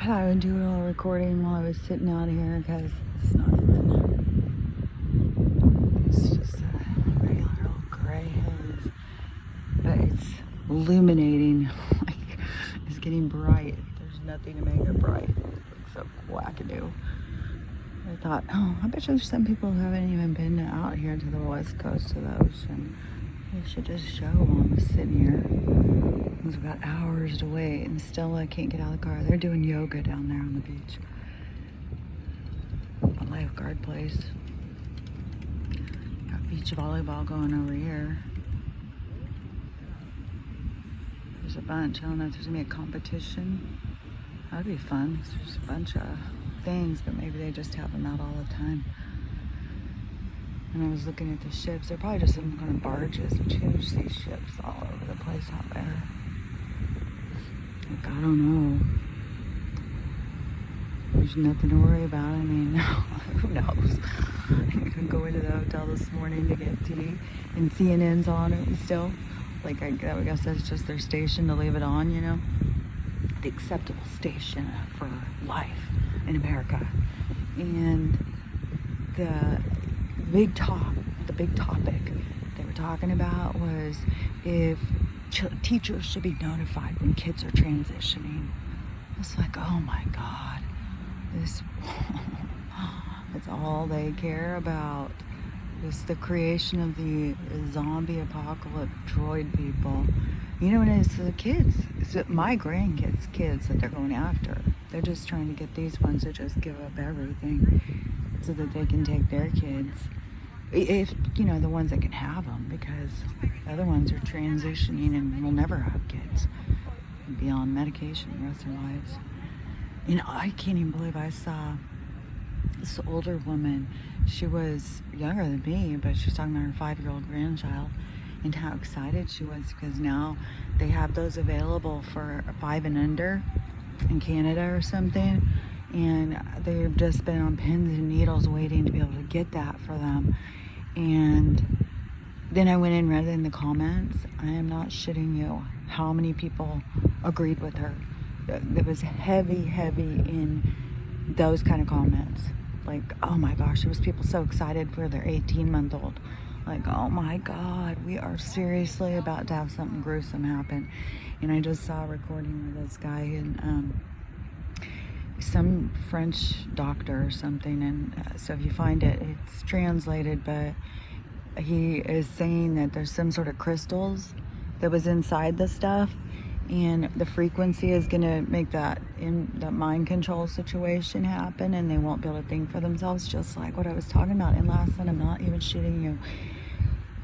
I thought I would do a little recording while I was sitting out here because it's not even. It's just a regular old gray haze, but it's illuminating. Like it's getting bright. There's nothing to make it bright. It's so wackadoo. I thought, oh, I bet you there's some people who haven't even been out here to the west coast of the ocean. They should just show while I'm sitting here. We've got hours to wait, and still I can't get out of the car. They're doing yoga down there on the beach. A lifeguard place. Got beach volleyball going over here. There's a bunch. I don't know if there's gonna be a competition. That'd be fun. There's a bunch of things, but maybe they just have them out all the time. And I was looking at the ships. They're probably just some kind of barges, but you just see ships all over the place out there. Like, I don't know. There's nothing to worry about. I mean, who knows? I could go into the hotel this morning to get tea, and CNN's on it still. Like, I guess that's just their station to leave it on, you know? The acceptable station for life in America. And the big topic they were talking about was if teachers should be notified when kids are transitioning. It's like, oh my God, this that's all they care about. It's the creation of the zombie apocalypse droid people. You know, and it's the kids, it's my grandkids' kids that they're going after. They're just trying to get these ones to just give up everything so that they can take their kids. If, you know, the ones that can have them, because the other ones are transitioning and will never have kids. And be on medication the rest of their lives. You know, I can't even believe I saw this older woman. She was younger than me, but she was talking about her 5-year-old grandchild and how excited she was because now they have those available for 5 and under in Canada or something. And they've just been on pins and needles waiting to be able to get that for them. And then I went and read in the comments. I am not shitting you how many people agreed with her. It was heavy in those kind of comments. Like, oh my gosh, there was people so excited for their 18-month-old. Like, oh my God, we are seriously about to have something gruesome happen. And I just saw a recording of this guy in some French doctor or something, and so if you find it, it's translated, but he is saying that there's some sort of crystals that was inside the stuff, and the frequency is going to make that mind control situation happen, and they won't be able to think for themselves, just like what I was talking about. And last night, I'm not even shitting you,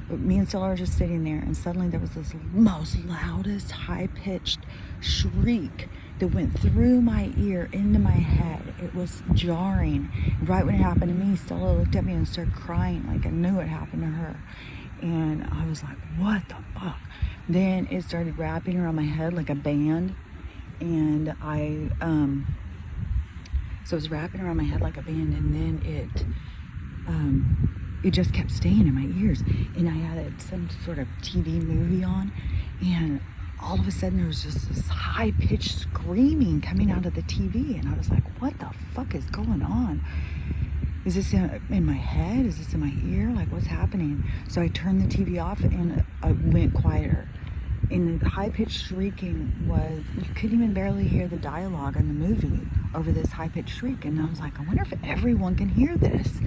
but me and Stella are just sitting there, and suddenly there was this most loudest high-pitched shriek that went through my ear into my head. It was jarring. Right when it happened to me, Stella looked at me and started crying like I knew it happened to her. And I was like, what the fuck? Then it started wrapping around my head like a band. And so it was wrapping around my head like a band, and then it just kept staying in my ears. And I had some sort of TV movie on, and all of a sudden there was just this high-pitched screaming coming out of the TV, and I was like, what the fuck is going on? Is this in my head? Is this in my ear? Like, what's happening? So I turned the TV off and I went quieter. And the high-pitched shrieking was, you couldn't even barely hear the dialogue in the movie over this high-pitched shriek. And I was like, I wonder if everyone can hear this.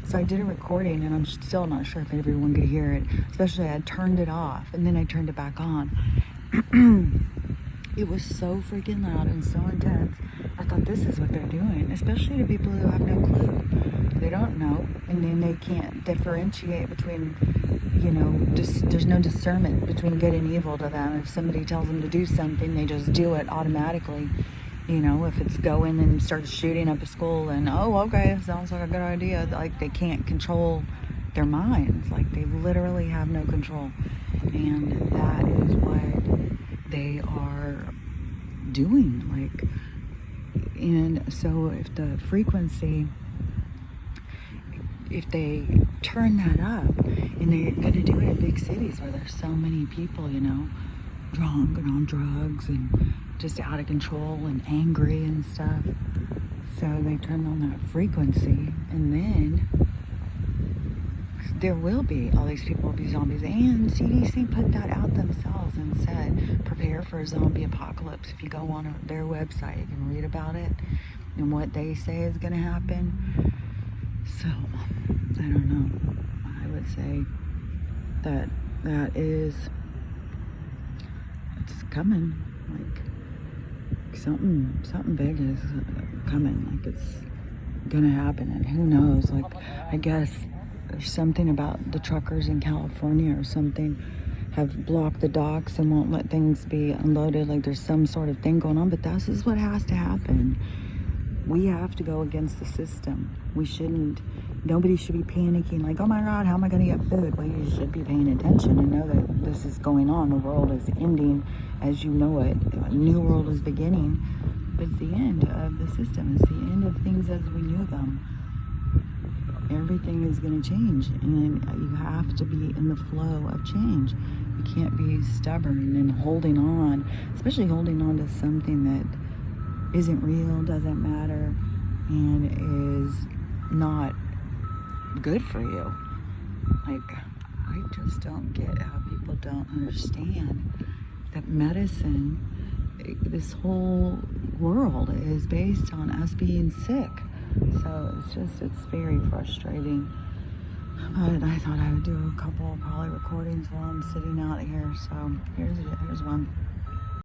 So I did a recording, and I'm still not sure if everyone could hear it. Especially I turned it off, and then I turned it back on. It was so freaking loud and so intense. I thought, this is what they're doing, especially to people who have no clue. They don't know, and then they can't differentiate between, you know, just there's no discernment between good and evil to them. If somebody tells them to do something, they just do it automatically. You know, if it's go in and start shooting up a school, and oh, okay, sounds like a good idea. Like, they can't control their minds. Like, they literally have no control. And that is what they are doing. Like, and so if the frequency, if they turn that up, and they're going to do it in big cities where there's so many people, you know, drunk and on drugs and just out of control and angry and stuff. So they turned on that frequency, and then there will be, all these people will be zombies. And CDC put that out themselves and said, prepare for a zombie apocalypse. If you go on their website, you can read about it and what they say is going to happen. So, I don't know. I would say that it's coming. Like, something big is coming. Like, it's gonna happen, and who knows? Like, I guess there's something about the truckers in California or something have blocked the docks and won't let things be unloaded. Like, there's some sort of thing going on, but this is what has to happen. We have to go against the system. Nobody should be panicking like, oh my God, how am I going to get food? Well, you should be paying attention and know that this is going on. The world is ending as you know it. A new world is beginning. But it's the end of the system. It's the end of things as we knew them. Everything is going to change. And you have to be in the flow of change. You can't be stubborn and holding on, especially holding on to something that isn't real, doesn't matter, and is not good for you. Like, I just don't get how people don't understand that medicine, this whole world is based on us being sick. So it's very frustrating. But I thought I would do a couple probably recordings while I'm sitting out here. So here's one.